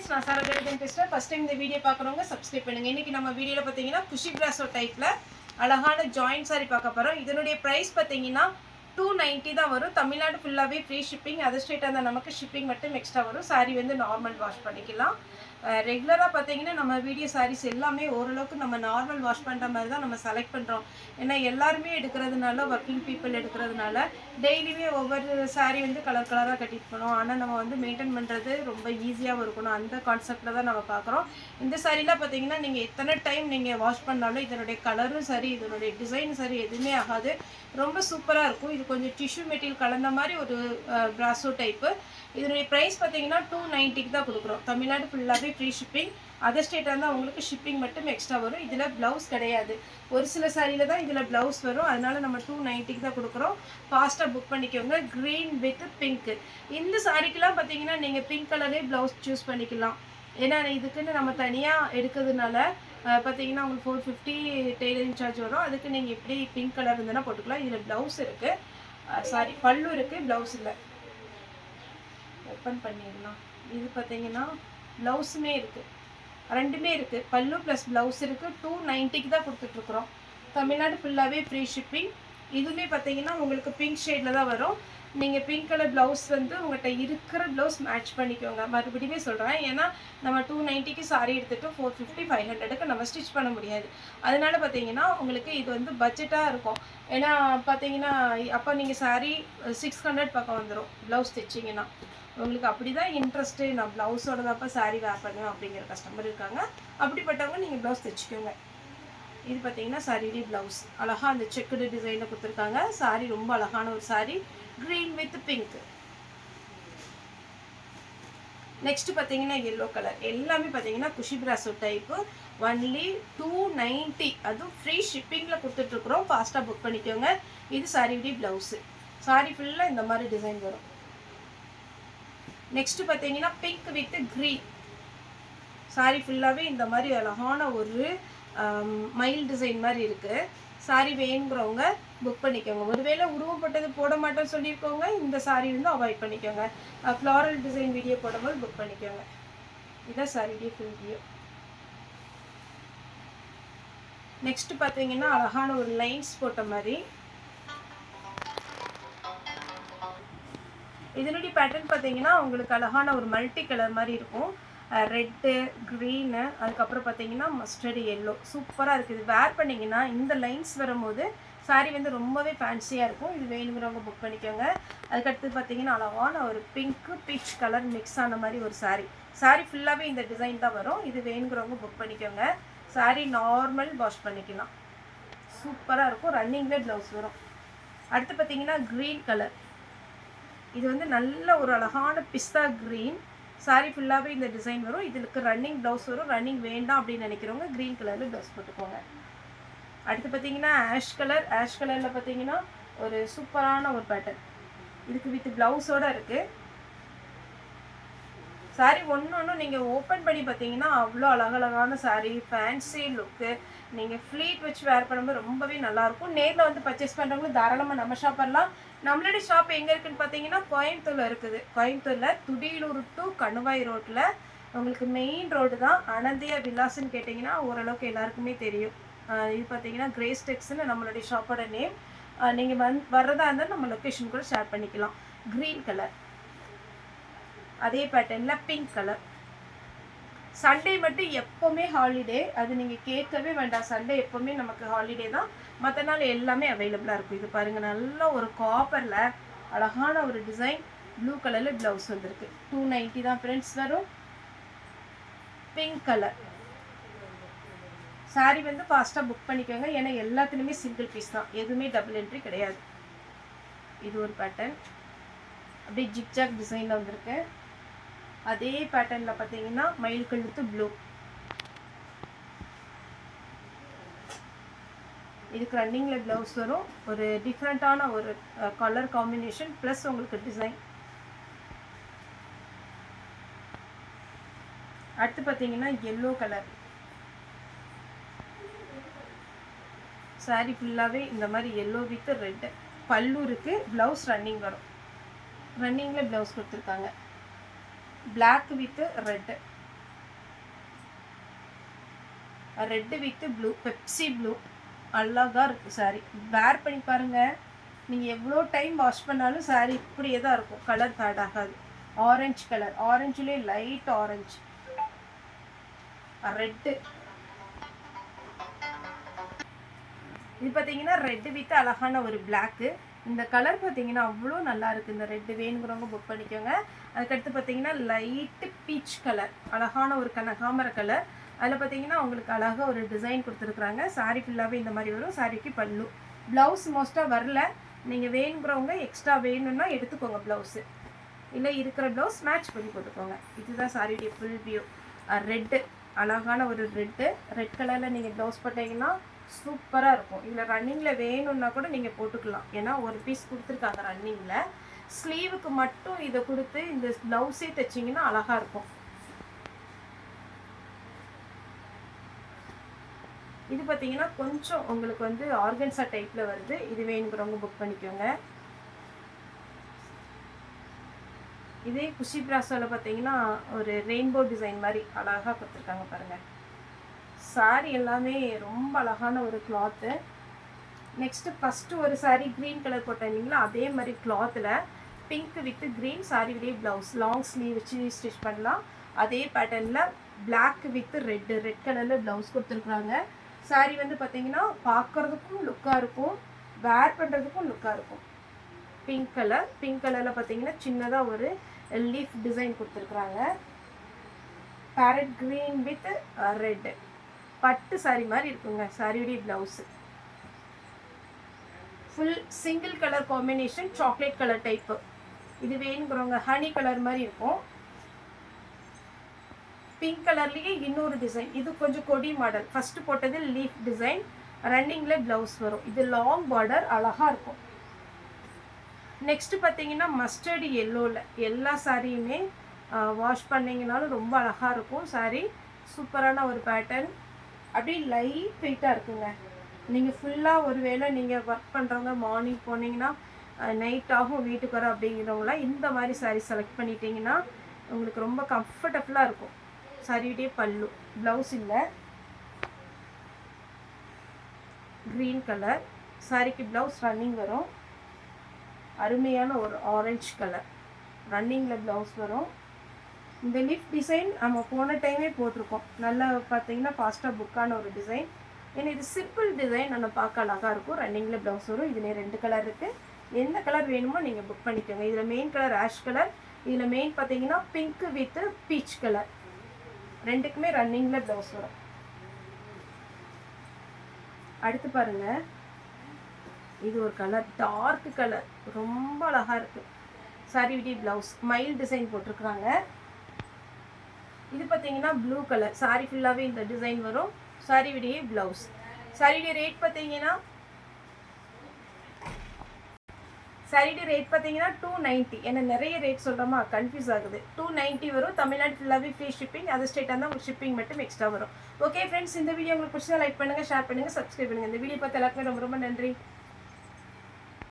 Friends, நான் சாரா கருதன் பேசுகிறேன். First time இந்த வீடியோ பார்க்குறவங்க சப்ஸ்கிரைப் பண்ணுங்கள். இன்றைக்கி நம்ம வீடியோவில் பார்த்தீங்கன்னா குஷி பிராசோ டைப்பில் அழகான ஜாயின்ட் சாரி பார்க்க போகிறோம். இதனுடைய ப்ரைஸ் பார்த்தீங்கன்னா 290 தான் வரும். தமிழ்நாடு ஃபுல்லாகவே ஃப்ரீ ஷிப்பிங். அதர் ஸ்டேட்டாக இருந்தால் நமக்கு ஷிப்பிங் மட்டும் எக்ஸ்ட்ரா வரும். சாரி வந்து நார்மல் வாஷ் பண்ணிக்கலாம். ரெகுலராக பார்த்தீங்கன்னா நம்ம வீடியோ சாரீஸ் எல்லாமே ஓரளவுக்கு நம்ம நார்மல் வாஷ் பண்ணுற மாதிரி தான் நம்ம செலக்ட் பண்ணுறோம். ஏன்னா எல்லாருமே எடுக்கிறதுனால, ஒர்க்கிங் பீப்புள் எடுக்கிறதுனால டெய்லியுமே ஒவ்வொரு சாரீ வந்து கலர் கலராக கட்டிட்டு போகணும். ஆனால் நம்ம வந்து மெயின்டைன் பண்ணுறது ரொம்ப ஈஸியாகவும் இருக்கணும். அந்த கான்செப்டில் தான் நம்ம பார்க்குறோம். இந்த சாரீலாம் பார்த்தீங்கன்னா நீங்கள் எத்தனை டைம் நீங்கள் வாஷ் பண்ணாலும் இதனுடைய கலரும் சரி, இதனுடைய டிசைனும் சரி எதுவுமே ஆகாது. ரொம்ப சூப்பராக இருக்கும். இது கொஞ்சம் டிஷ்யூ மெட்டீரியல் கலந்த மாதிரி ஒரு பிராசோ டைப்பு. இதனுடைய ப்ரைஸ் பார்த்தீங்கன்னா 290க்கு தான் கொடுக்குறோம். தமிழ்நாடு ஃபுல்லாகவே ஃப்ரீ ஷிப்பிங். அதர் ஸ்டேட்டாக இருந்தால் உங்களுக்கு ஷிப்பிங் மட்டும் எக்ஸ்ட்ரா வரும். இதில் ப்ளவுஸ் கிடையாது. ஒரு சில சாரியில் தான் இதில் ப்ளவுஸ் வரும். அதனால் நம்ம 290க்கு தான் கொடுக்குறோம். ஃபாஸ்ட்டாக புக் பண்ணிக்கோங்க. Green with pink. இந்த சாரிக்கெலாம் பார்த்தீங்கன்னா நீங்கள் பிங்க் கலரே ப்ளவுஸ் சூஸ் பண்ணிக்கலாம். ஏன்னா இதுக்குன்னு நம்ம தனியாக எடுக்கிறதுனால பார்த்தீங்கன்னா உங்களுக்கு 450 டெய்லரிங் சார்ஜ் வரும். அதுக்கு நீங்கள் எப்படி பிங்க் கலர் இருந்ததுன்னா போட்டுக்கலாம். இதில் ப்ளவுஸ் இருக்குது, பல்லு இருக்குது, ப்ளவுஸ் இல்லை. ஓப்பன் பண்ணிடலாம். இது பார்த்தீங்கன்னா ப்ளவுஸுமே இருக்குது, ரெண்டுமே இருக்குது. பல்லு ப்ளஸ் ப்ளவுஸ் இருக்குது. 290க்கு தான் கொடுத்துட்ருக்குறோம். தமிழ்நாடு ஃபுல்லாகவே ஃப்ரீ ஷிப்பிங். இதுவுமே பார்த்தீங்கன்னா உங்களுக்கு பிங்க் ஷேடில் தான் வரும். நீங்கள் பிங்க் கலர் ப்ளவுஸ் வந்து உங்கள்கிட்ட இருக்கிற ப்ளவுஸ் மேட்ச் பண்ணிக்கோங்க. மறுபடியுமே சொல்கிறேன், ஏன்னா நம்ம 290க்கு சாரி எடுத்துகிட்டு 450 500க்கு நம்ம ஸ்டிச் பண்ண முடியாது. அதனால பார்த்தீங்கன்னா உங்களுக்கு இது வந்து பட்ஜெட்டாக இருக்கும். ஏன்னா பார்த்தீங்கன்னா அப்போ நீங்கள் சாரி 600 பக்கம் வந்துடும் ப்ளவுஸ் தைச்சிங்கன்னா. உங்களுக்கு அப்படி தான் இன்ட்ரெஸ்ட்டு, நான் ப்ளவுஸோட தான்ப்பா சாரீ வேர் பண்ணுவேன் அப்படிங்கிற கஸ்டமர் இருக்காங்க. அப்படிப்பட்டவங்க நீங்கள் ப்ளவுஸ் தைச்சிக்கோங்க. இது பார்த்தீங்கன்னா சாரியுடைய ப்ளவுஸ் அழகாக அந்த செக்குடு டிசைனில் கொடுத்துருக்காங்க. சாரீ ரொம்ப அழகான ஒரு sari, green with pink. Next பார்த்தீங்கன்னா எல்லோ கலர். எல்லாமே பார்த்தீங்கன்னா குஷி பிராசோ டைப்பு. ஒன்லி 290, அதுவும் ஃப்ரீ ஷிப்பிங்கில் கொடுத்துட்ருக்குறோம். ஃபாஸ்ட்டாக புக் பண்ணிக்கோங்க. இது சாரியுடைய ப்ளவுஸு. சாரீ ஃபுல்லாக இந்த மாதிரி டிசைன் வரும். நெக்ஸ்ட் பார்த்தீங்கன்னா பிங்க் வித் க்ரீன். சாரீ ஃபுல்லாகவே இந்த மாதிரி அழகான ஒரு மயில் டிசைன் மாதிரி இருக்குது. சாரீ வேணுங்கிறவங்க புக் பண்ணிக்கோங்க. ஒருவேளை உருவப்பட்டது போட மாட்டோம்னு சொல்லியிருக்கோங்க, இந்த சாரீ வந்து அவாய்ட் பண்ணிக்கோங்க. ஃப்ளாரல் டிசைன் வீடியோ போடும்போது புக் பண்ணிக்கோங்க. இதுதான் சாரியுடைய ஃபுல் வியூ. நெக்ஸ்ட் பார்த்தீங்கன்னா அழகான ஒரு லைன்ஸ் போட்ட மாதிரி. இதனுடைய பேட்டர்ன் பார்த்தீங்கன்னா உங்களுக்கு அழகான ஒரு மல்டி கலர் மாதிரி இருக்கும். ரெட்டு, க்ரீனு, அதுக்கப்புறம் பார்த்தீங்கன்னா மஸ்டர்டு எல்லோ. சூப்பராக இருக்குது. இது வேர் பண்ணிங்கன்னா இந்த லைன்ஸ் வரும்போது சாரீ வந்து ரொம்பவே ஃபேன்சியாக இருக்கும். இது வேணுங்கிறவங்க புக் பண்ணிக்கோங்க. அதுக்கடுத்து பார்த்தீங்கன்னா அழகான ஒரு பிங்க்கு பீச் கலர் மிக்ஸ் ஆன மாதிரி ஒரு சாரீ. சாரீ ஃபுல்லாகவே இந்த டிசைன் தான் வரும். இது வேணுங்கிறவங்க புக் பண்ணிக்கோங்க. சாரீ நார்மல் வாஷ் பண்ணிக்கலாம். சூப்பராக இருக்கும். ரன்னிங்கில் ப்ளவுஸ் வரும். அடுத்து பார்த்தீங்கன்னா க்ரீன் கலர். இது வந்து நல்ல ஒரு அழகான பிஸ்தா க்ரீன். சாரீ ஃபுல்லாகவே இந்த டிசைன் வரும். இதுக்கு ரன்னிங் ப்ளவுஸ் வரும். ரன்னிங் வேண்டாம் அப்படின்னு நினைக்கிறவங்க க்ரீன் கலரில் ப்ளவுஸ் போட்டுக்கோங்க. அடுத்து பார்த்தீங்கன்னா ஆஷ் கலர். ஆஷ் கலரில் பார்த்தீங்கன்னா ஒரு சூப்பரான ஒரு பேட்டர்ன். இதுக்கு வித் ப்ளவுஸோடு இருக்குது. சாரீ ஒன்று நீங்கள் ஓப்பன் பண்ணி பார்த்தீங்கன்னா அவ்வளோ அழகழகான சாரீ, ஃபேன்சி லுக்கு. நீங்கள் ஃப்ளீட் வச்சு வேர் பண்ணும்போது ரொம்பவே நல்லாயிருக்கும். நேரில் வந்து பர்ச்சேஸ் பண்ணுறவங்களும் தாராளமாக நம்ம ஷாப் வரலாம். நம்மளுடைய ஷாப் எங்கே இருக்குதுன்னு பார்த்தீங்கன்னா கோயம்புத்தூரில் இருக்குது. கோயம்புத்தூரில் துடியலூர் டு கணுவாய் ரோட்டில். உங்களுக்கு மெயின் ரோடு தான். அனந்தியா விலாஸ்ன்னு கேட்டிங்கன்னா ஓரளவுக்கு எல்லாருக்குமே தெரியும். இது பார்த்தீங்கன்னா கிரேஸ் டெக்ஸ்ன்னு நம்மளுடைய ஷாப்போட நேம். நீங்கள் வர்றதா இருந்தால் நம்ம லொக்கேஷன் கூட ஷேர் பண்ணிக்கலாம். க்ரீன் கலர், அதே பேட்டர்னில் பிங்க் கலர். சண்டே மட்டும் எப்போவுமே ஹாலிடே, அது நீங்கள் கேட்கவே வேண்டாம். சண்டே எப்போவுமே நமக்கு ஹாலிடே தான். மற்ற நாள் எல்லாமே அவைலபிளாக இருக்கும். இது பாருங்கள், நல்ல ஒரு காப்பரில் அழகான ஒரு டிசைன். ப்ளூ கலரில் ப்ளவுஸ் வந்திருக்கு. 290 தான் ஃப்ரெண்ட்ஸ் வரும். பிங்க் கலர் சாரீ வந்து ஃபாஸ்ட்டாக புக் பண்ணிக்கோங்க. ஏன்னா எல்லாத்துலேயுமே சிங்கிள் பீஸ் தான், எதுவுமே டபுள் என்ட்ரி கிடையாது. இது ஒரு பேட்டர்ன் அப்படியே ஜிக்ஜாக் டிசைனில் வந்திருக்கு. அதே பேட்டர்னில் பார்த்தீங்கன்னா மயில் கழுத்து ப்ளூ. இதுக்கு ரன்னிங்கில் ப்ளவுஸ் வரும். ஒரு டிஃப்ரெண்ட்டான ஒரு கலர் காம்பினேஷன் ப்ளஸ் உங்களுக்கு டிசைன். அடுத்து பார்த்தீங்கன்னா எல்லோ கலர். சாரீ ஃபுல்லாகவே இந்த மாதிரி எல்லோ வித் ரெட்டு. பல்லு இருக்குது, ப்ளவுஸ் ரன்னிங் வரும். ரன்னிங்கில் ப்ளவுஸ் கொடுத்துருக்காங்க. Black with red. Red with blue, Pepsi blue. அழகாக இருக்குது சாரீ. வேர் பண்ணி பாருங்கள். நீங்கள் எவ்வளோ டைம் வாஷ் பண்ணாலும் சாரீ இப்படியே தான் இருக்கும், கலர் ஃபேட் ஆகாது. ஆரஞ்சு கலர், ஆரஞ்சுலேயே லைட் ஆரஞ்சு. ரெட்டு, இது பார்த்தீங்கன்னா ரெட்டு வித் அழகான ஒரு பிளாக்கு. இந்த கலர் பார்த்தீங்கன்னா அவ்வளோ நல்லா இருக்குது. இந்த ரெட்டு வேணுங்கிறவங்க புக் பண்ணிக்கோங்க. அதுக்கடுத்து பார்த்தீங்கன்னா லைட்டு பீச் கலர், அழகான ஒரு கனகாமர கலர். அதில் பார்த்தீங்கன்னா உங்களுக்கு அழகாக ஒரு டிசைன் கொடுத்துருக்குறாங்க. சாரீ ஃபுல்லாகவே இந்த மாதிரி வரும். சாரீக்கு பல்லு. ப்ளவுஸ் மோஸ்ட்டாக வரல. நீங்கள் வேணுங்கிறவங்க எக்ஸ்ட்ரா வேணும்னா எடுத்துக்கோங்க ப்ளவுஸு, இல்லை இருக்கிற ப்ளவுஸ் மேட்ச் பண்ணி போட்டுக்கோங்க. இதுதான் சாரியுடைய ஃபுல் வியூ. ரெட்டு, அழகான ஒரு ரெட்டு. ரெட் கலரில் நீங்கள் ப்ளவுஸ் போட்டிங்கன்னா சூப்பராக இருக்கும். இதில் ரன்னிங்கில் வேணும்னா கூட நீங்கள் போட்டுக்கலாம், ஏன்னா ஒரு பீஸ் கொடுத்துருக்காங்க ரன்னிங்கில். ஸ்லீவுக்கு மட்டும் இதை கொடுத்து இந்த ப்ளவுஸே தைச்சிங்கன்னா அழகாக இருக்கும். இது பார்த்தீங்கன்னா கொஞ்சம் உங்களுக்கு வந்து ஆர்கன்ஸா டைப்பில் வருது. இது வேணுங்கிறவங்க புக் பண்ணிக்கோங்க. இதே குஷி பிராஸோவில் பார்த்தீங்கன்னா ஒரு ரெயின்போ டிசைன் மாதிரி அழகாக கொடுத்துருக்காங்க பாருங்கள். சாரீ எல்லாமே ரொம்ப அழகான ஒரு கிளாத்து. நெக்ஸ்ட்டு ஃபஸ்ட்டு ஒரு சாரீ க்ரீன் கலர் போட்டேன் இல்லைங்களா, அதே மாதிரி கிளாத்தில் பிங்க் வித் க்ரீன் சாரியுடைய ப்ளவுஸ், லாங் ஸ்லீவ் வச்சு ஸ்டிச் பண்ணலாம். அதே பேட்டர்னில் பிளாக் வித் ரெட்டு, ரெட் கலரில் ப்ளவுஸ் கொடுத்துருக்குறாங்க. சாரீ வந்து பார்த்தீங்கன்னா பார்க்குறதுக்கும் லுக்காக இருக்கும், வேர் பண்ணுறதுக்கும் லுக்காக இருக்கும். பிங்க் கலர், பிங்க் கலரில் பார்த்தீங்கன்னா சின்னதாக ஒரு லீஃப் டிசைன் கொடுத்துருக்குறாங்க. பேரட் க்ரீன் வித் ரெட்டு, பட்டு சாரீ மாதிரி இருக்குங்க சாரியுடைய blouse. Full single colour combination, chocolate colour type. இது வேணுங்கிறவங்க ஹனி கலர் மாதிரி இருக்கும். பிங்க் கலர்லேயே இன்னொரு டிசைன், இது கொஞ்சம் கொடி மாடல். ஃபஸ்ட்டு போட்டது லீஃப் டிசைன், ரன்னிங்கில் ப்ளவுஸ் வரும். இது லாங் பார்டர், அழகாக இருக்கும். நெக்ஸ்ட்டு பார்த்தீங்கன்னா மஸ்டர்டு எல்லோவில் எல்லா சாரியுமே வாஷ் பண்ணிங்கனாலும் ரொம்ப அழகாக இருக்கும். சாரீ சூப்பரான ஒரு பேட்டர்ன், அப்படியே லைட் வெயிட்டாக இருக்குங்க. நீங்கள் ஃபுல்லாக ஒரு வேளை நீங்கள் ஒர்க் பண்ணுறவங்க மார்னிங் போனீங்கன்னா நைட் ஆகும் வீட்டுக்கு வர அப்படிங்கிறவங்களாம் இந்த மாதிரி சாரீ செலக்ட் பண்ணிட்டீங்கன்னா உங்களுக்கு ரொம்ப கம்ஃபர்டபுளாக இருக்கும். சாரியுடைய பல்லு, ப்ளவுஸ் இல்லை. க்ரீன் கலர் சாரிக்கு ப்ளவுஸ் ரன்னிங் வரும். அருமையான ஒரு ஆரஞ்சு கலர் ரன்னிங்கில் ப்ளவுஸ் வரும். இந்த லீஃப் டிசைன் நம்ம போன டைமே போட்டிருக்கோம். நல்லா பார்த்தீங்கன்னா ஃபாஸ்ட்டாக புக்கான ஒரு டிசைன். ஏன்னா இது சிம்பிள் டிசைன், நம்ம பார்க்க அழகாக இருக்கும். ரன்னிங்கில் ப்ளவுஸ் வரும். இதுலேயே 2 கலர் இருக்குது. எந்த கலர் வேணுமோ நீங்கள் புக் பண்ணிக்கோங்க. இதில் மெயின் கலர் ஆஷ் கலர், இதில் மெயின் பார்த்தீங்கன்னா பிங்க் வித் பீச் கலர். ரெண்டுக்குமே ரன்னிங்கில் ப்ளவுஸ் வரும். அடுத்து பாருங்கள், இது ஒரு கலர், டார்க் கலர், ரொம்ப அழகாக இருக்குது. சாரியுடைய ப்ளவுஸ் மயில் டிசைன் போட்டிருக்குறாங்க. இது பார்த்தீங்கன்னா ப்ளூ கலர், சாரி ஃபுல்லாகவே இந்த டிசைன் வரும். சாரியுடைய ப்ளவுஸ். சாரியுடைய ரேட் பார்த்தீங்கன்னா 290. ஏன்னா நிறைய ரேட் சொல்கிறோமா, கன்ஃபியூஸ் ஆகுது. 290 வரும். தமிழ்நாடு ஃபுல்லாகவே ஃப்ரீ ஷிப்பிங். அதர் ஸ்டேட்டாக இருந்தால் உங்களுக்கு ஷிப்பிங் மட்டும் எக்ஸ்ட்ரா வரும். ஓகே ஃப்ரெண்ட்ஸ், இந்த வீடியோ உங்களுக்கு பிடிச்சா லைக் பண்ணுங்கள், ஷேர் பண்ணுங்கள், சப்ஸ்கிரைப் பண்ணுங்கள். இந்த வீடியோ பார்த்து எல்லாருக்குமே ரொம்ப ரொம்ப நன்றி.